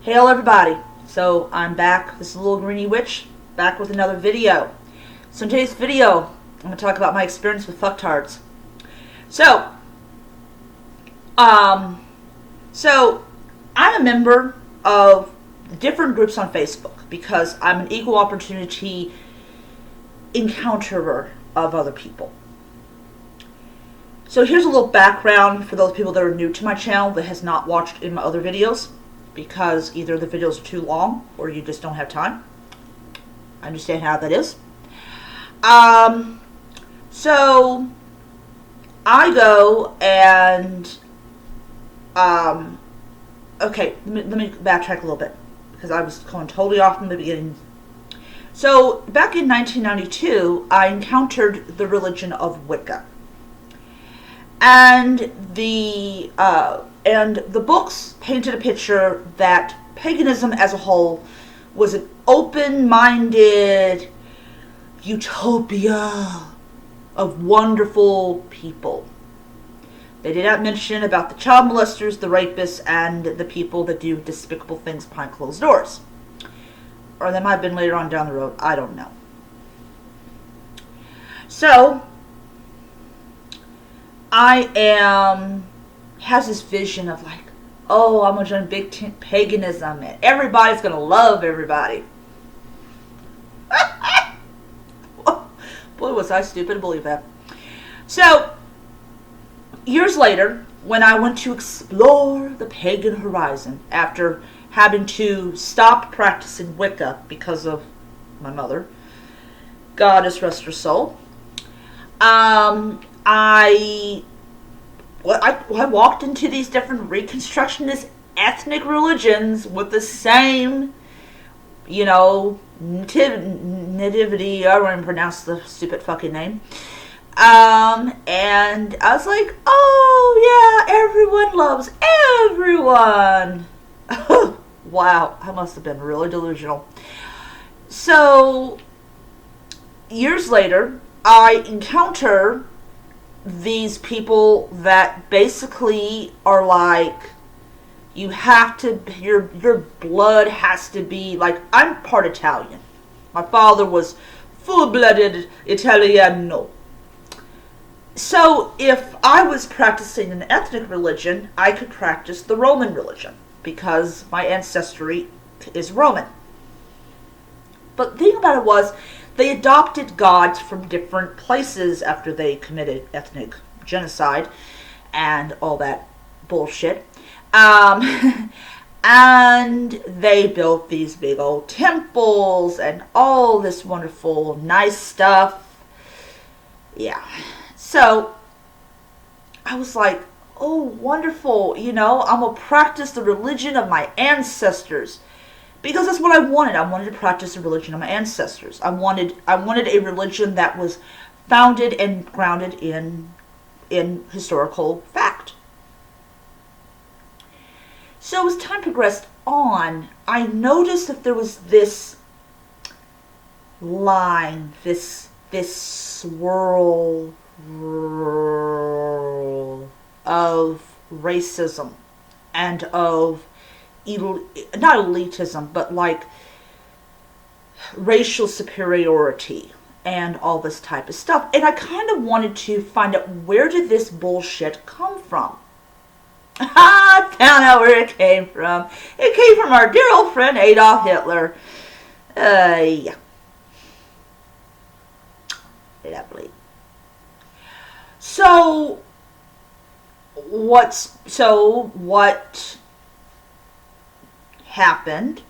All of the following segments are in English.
Hail everybody! So I'm back, this is Little Greeny Witch, back with another video. So in today's video, I'm going to talk about my experience with fucktards. So, I'm a member of different groups on Facebook because I'm an equal opportunity encounterer of other people. So here's a little background for those people that are new to my channel that has not watched in my other videos, because either the videos are too long or you just don't have time. I understand how that is. So I go and okay, let me backtrack a little bit because I was going totally off from the beginning. So back in 1992, I encountered the religion of Wicca. And the books painted a picture that paganism as a whole was an open-minded utopia of wonderful people. They did not mention about the child molesters, the rapists, and the people that do despicable things behind closed doors. Or they might have been later on down the road. I don't know. So has this vision of like, oh, I'm going to join big paganism and everybody's going to love everybody. Boy, was I stupid to believe that. So, years later, when I went to explore the pagan horizon after having to stop practicing Wicca because of my mother, goddess rest her soul, I walked into these different Reconstructionist ethnic religions with the same, nativity, I don't even pronounce the stupid fucking name. And I was like, oh yeah, everyone loves everyone. Wow, I must have been really delusional. So, years later, I encounter these people that basically are like, you have to, your blood has to be, like, I'm part Italian. My father was full-blooded Italiano. So if I was practicing an ethnic religion, I could practice the Roman religion because my ancestry is Roman. But the thing about it was, they adopted gods from different places after they committed ethnic genocide and all that bullshit. And they built these big old temples and all this wonderful, nice stuff. Yeah. So, I was like, oh, wonderful, I'm going to practice the religion of my ancestors. Because that's what I wanted. I wanted to practice the religion of my ancestors. I wanted a religion that was founded and grounded in historical fact. So as time progressed on, I noticed that there was this line, this swirl of racism and of not elitism, but like racial superiority and all this type of stuff. And I kind of wanted to find out, where did this bullshit come from? I found out where it came from. It came from our dear old friend Adolf Hitler. Yeah. Lovely. So what happened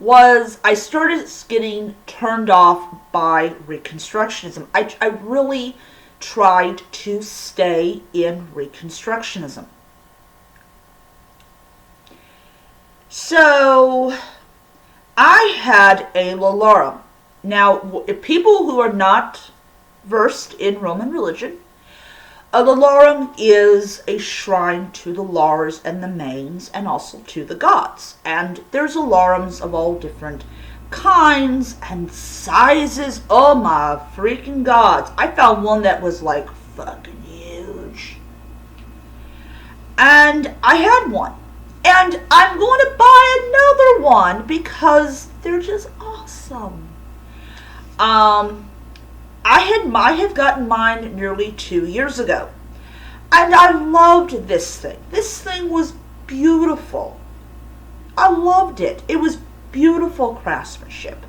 was I started getting turned off by Reconstructionism. I really tried to stay in Reconstructionism. So I had a lalarum. Now, if people who are not versed in Roman religion, a lalarum is a shrine to the Lars and the Mains and also to the gods. And there's alarums of all different kinds and sizes. Oh my freaking gods. I found one that was like fucking huge. And I had one. And And I'm going to buy another one because they're just awesome. I had gotten mine nearly 2 years ago. And I loved this thing. This thing was beautiful. I loved it. It was beautiful craftsmanship.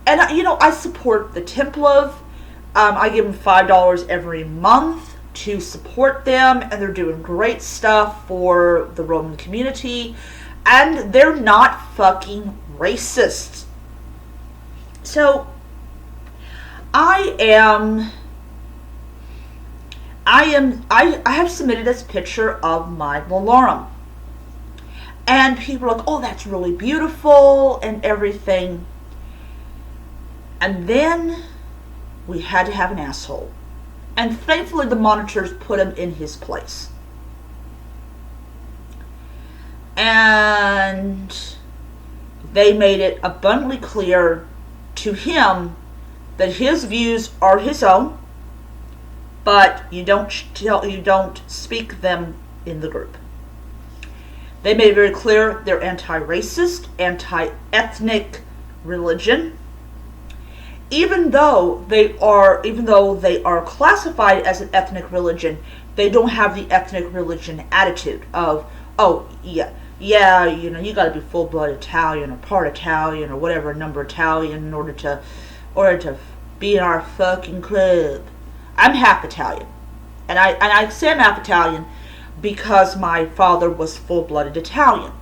And, I support the Templov. I give them $5 every month to support them. And they're doing great stuff for the Roman community. And they're not fucking racist. So, I have submitted this picture of my Lolarum. And people are like, oh, that's really beautiful and everything. And then we had to have an asshole. And thankfully the monitors put him in his place. And they made it abundantly clear to him that his views are his own, but you don't speak them in the group. They made it very clear they're anti-racist, anti-ethnic religion. Even though they are classified as an ethnic religion, they don't have the ethnic religion attitude of, oh yeah, you got to be full-blood Italian or part Italian or whatever number Italian in order to be in our fucking club. I'm half Italian, and I say I'm half Italian because my father was full-blooded Italian.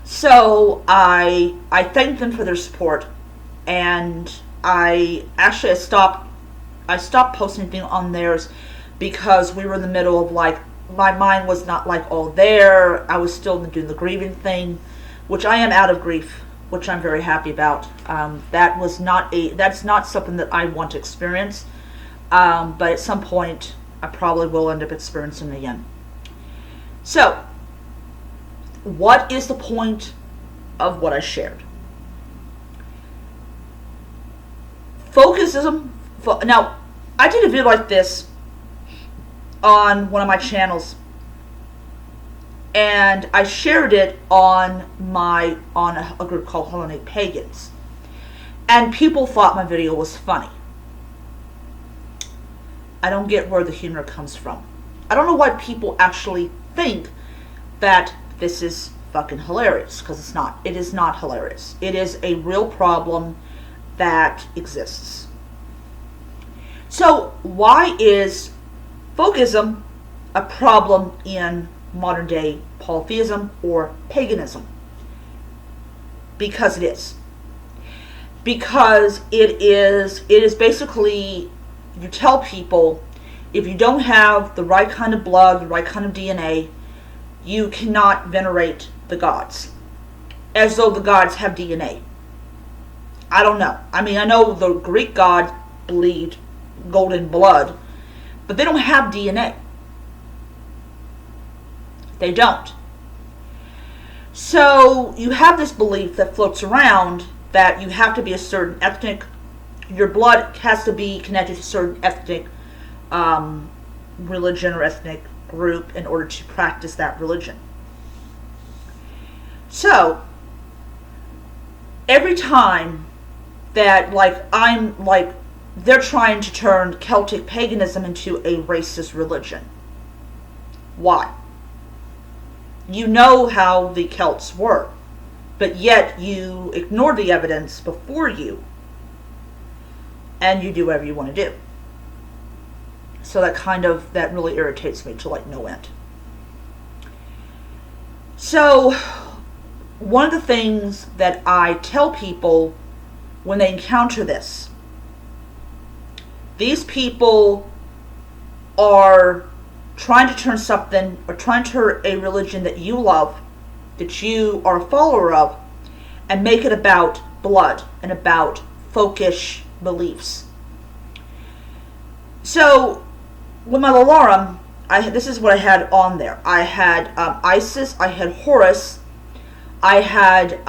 So I thank them for their support, and I stopped posting anything on theirs because we were in the middle of my mind was not all there. I was still doing the grieving thing, which I am out of grief, which I'm very happy about. That's not something that I want to experience, but at some point I probably will end up experiencing it again. So, what is the point of what I shared? Folkism. Now, I did a video like this on one of my channels, and I shared it on a group called Hellenic Pagans, and people thought my video was funny. I don't get where the humor comes from. I don't know why people actually think that this is fucking hilarious, because it's not. It is not hilarious. It is a real problem that exists. So why is folkism a problem in modern day polytheism or paganism? Because it is. Because it is basically, you tell people, if you don't have the right kind of blood, the right kind of DNA, you cannot venerate the gods. As though the gods have DNA. I don't know. I mean, I know the Greek gods bleed golden blood, but they don't have DNA. They don't. So you have this belief that floats around that you have to be a certain ethnic, your blood has to be connected to a certain ethnic religion or ethnic group in order to practice that religion. So, every time that, they're trying to turn Celtic paganism into a racist religion. Why? You know how the Celts were, but yet you ignore the evidence before you, and you do whatever you want to do. So that really irritates me to no end. So, one of the things that I tell people when they encounter this, these people are trying to turn something, or trying to turn a religion that you love, that you are a follower of, and make it about blood and about folkish beliefs. So, with my Lolarum, this is what I had on there. I had Isis, I had Horus, I had,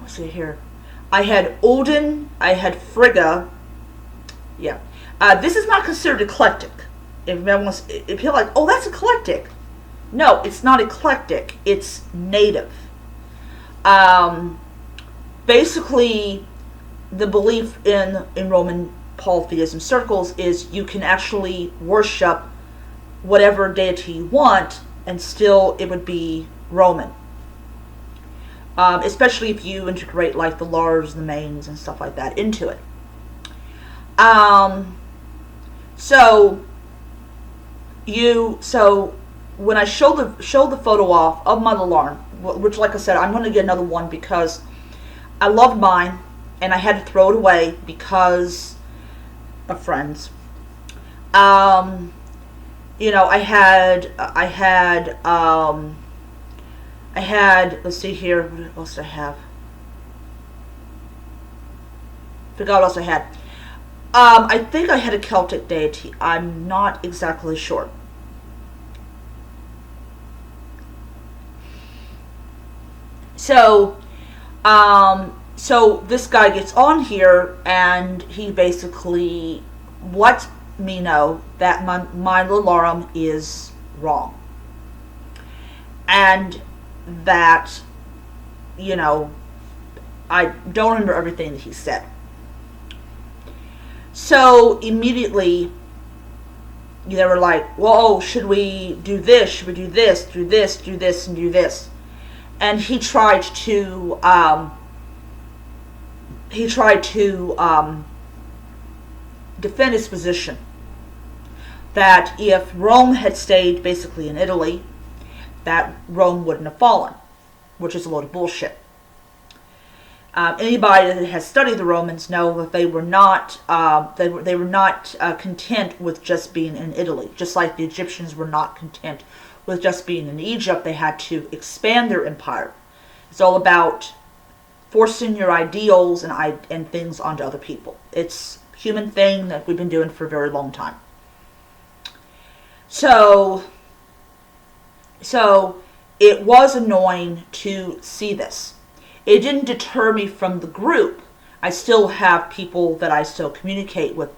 let's see here, I had Odin, I had Frigga. Yeah. This is not considered eclectic if people are like, oh, that's eclectic. No, it's not eclectic. It's native. Basically, the belief in Roman polytheism circles is you can actually worship whatever deity you want, and still it would be Roman. Especially if you integrate like the lars, the mains, and stuff like that into it. So when I show the photo off of my alarm, which, like I said, I'm going to get another one because I loved mine and I had to throw it away because of friends. I had, let's see here, what else did I have? Forgot what else I had. I think I had a Celtic deity. I'm not exactly sure. So this guy gets on here and he basically lets me know that my Lularum is wrong. And that, I don't remember everything that he said. So immediately they were like, well, should we do this? Should we do this, do this, do this, and do this? And he tried to defend his position that if Rome had stayed basically in Italy, that Rome wouldn't have fallen, which is a load of bullshit. Anybody that has studied the Romans know that they were not content with just being in Italy. Just like the Egyptians were not content with just being in Egypt, they had to expand their empire. It's all about forcing your ideals and things onto other people. It's a human thing that we've been doing for a very long time. So it was annoying to see this. It didn't deter me from the group. I still have people that I still communicate with,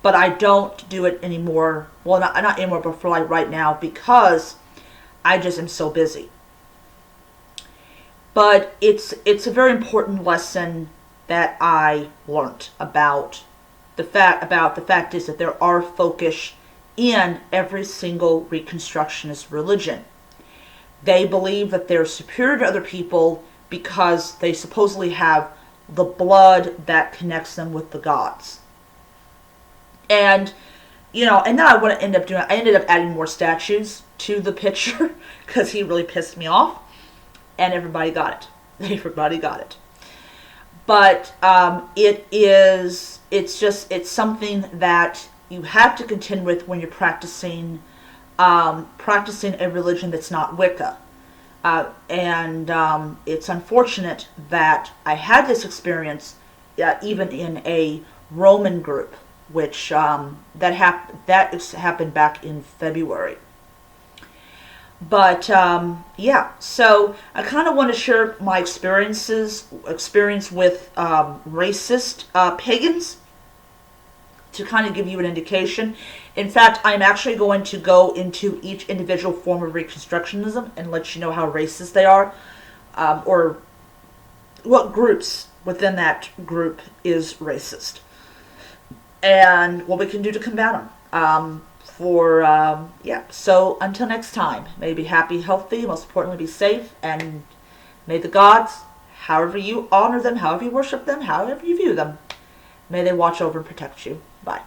but I don't do it anymore. Well, not anymore, but for like right now, because I just am so busy. But it's a very important lesson that I learned about the fact is that there are folkish in every single Reconstructionist religion. They believe that they're superior to other people because they supposedly have the blood that connects them with the gods. And, and then I ended up adding more statues to the picture because he really pissed me off. And everybody got it. Everybody got it. But it's something that you have to contend with when you're practicing a religion that's not Wicca. And it's unfortunate that I had this experience even in a Roman group, which that happened back in February. But yeah, so I kind of want to share my experience with racist pagans to kind of give you an indication. In fact, I'm actually going to go into each individual form of Reconstructionism and let you know how racist they are, or what groups within that group is racist, and what we can do to combat them. So until next time, may you be happy, healthy, most importantly be safe, and may the gods, however you honor them, however you worship them, however you view them, may they watch over and protect you. Bye.